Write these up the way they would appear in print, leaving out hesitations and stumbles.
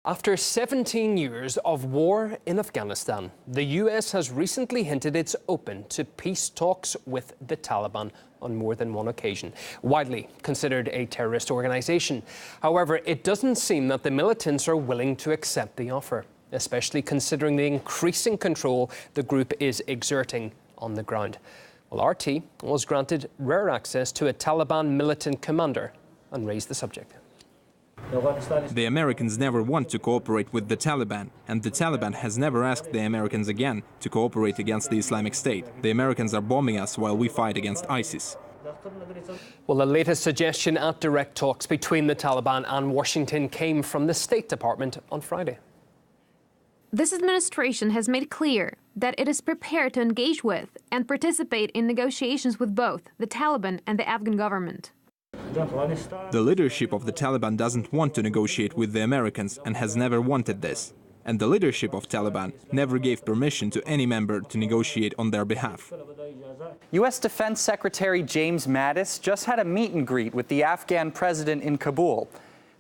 After 17 years of war in Afghanistan, the US has recently hinted it's open to peace talks with the Taliban on more than one occasion, widely considered a terrorist organization. However, it doesn't seem that the militants are willing to accept the offer, especially considering the increasing control the group is exerting on the ground. Well, RT was granted rare access to a Taliban militant commander and raised the subject. The Americans never want to cooperate with the Taliban, and the Taliban has never asked the Americans again to cooperate against the Islamic State. The Americans are bombing us while we fight against ISIS. Well, the latest suggestion at direct talks between the Taliban and Washington came from the State Department on Friday. This administration has made clear that it is prepared to engage with and participate in negotiations with both the Taliban and the Afghan government. The leadership of the Taliban doesn't want to negotiate with the Americans and has never wanted this. And the leadership of Taliban never gave permission to any member to negotiate on their behalf. U.S. Defense Secretary James Mattis just had a meet and greet with the Afghan president in Kabul.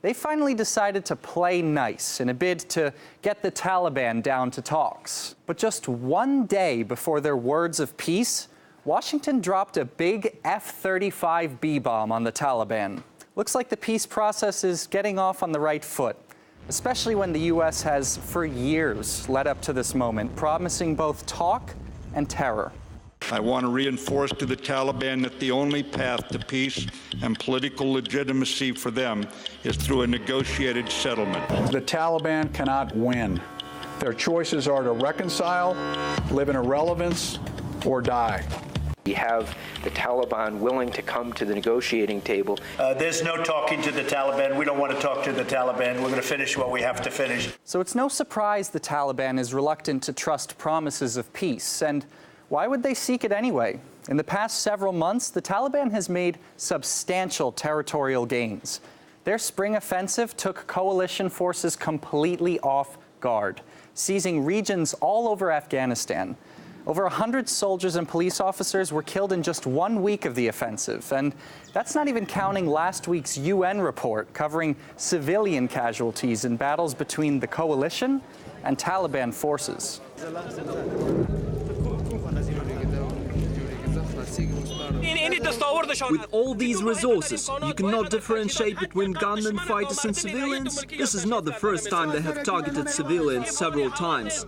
They finally decided to play nice in a bid to get the Taliban down to talks. But just one day before their words of peace, Washington dropped a big F-35B bomb on the Taliban. Looks like the peace process is getting off on the right foot, especially when the U.S. has, for years, led up to this moment, promising both talk and terror. I want to reinforce to the Taliban that the only path to peace and political legitimacy for them is through a negotiated settlement. The Taliban cannot win. Their choices are to reconcile, live in irrelevance, or die. We have the Taliban willing to come to the negotiating table. There's no talking to the Taliban. We don't want to talk to the Taliban. We're going to finish what we have to finish. So it's no surprise the Taliban is reluctant to trust promises of peace. And why would they seek it anyway? In the past several months, the Taliban has made substantial territorial gains. Their spring offensive took coalition forces completely off guard, seizing regions all over Afghanistan. Over 100 soldiers and police officers were killed in just 1 week of the offensive, and that's not even counting last week's UN report covering civilian casualties in battles between the coalition and Taliban forces. With all these resources, you cannot differentiate between gunmen, fighters and civilians? This is not the first time they have targeted civilians several times.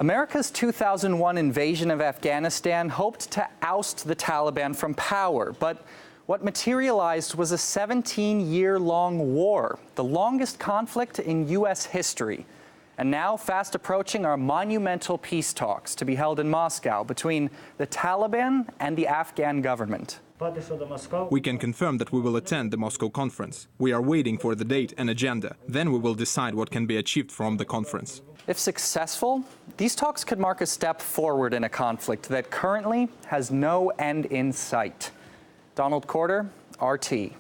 America's 2001 invasion of Afghanistan hoped to oust the Taliban from power, but what materialized was a 17-year-long war, the longest conflict in U.S. history. And now, fast approaching, are monumental peace talks to be held in Moscow between the Taliban and the Afghan government. We can confirm that we will attend the Moscow conference. We are waiting for the date and agenda. Then we will decide what can be achieved from the conference. If successful, these talks could mark a step forward in a conflict that currently has no end in sight. Donald Corder, RT.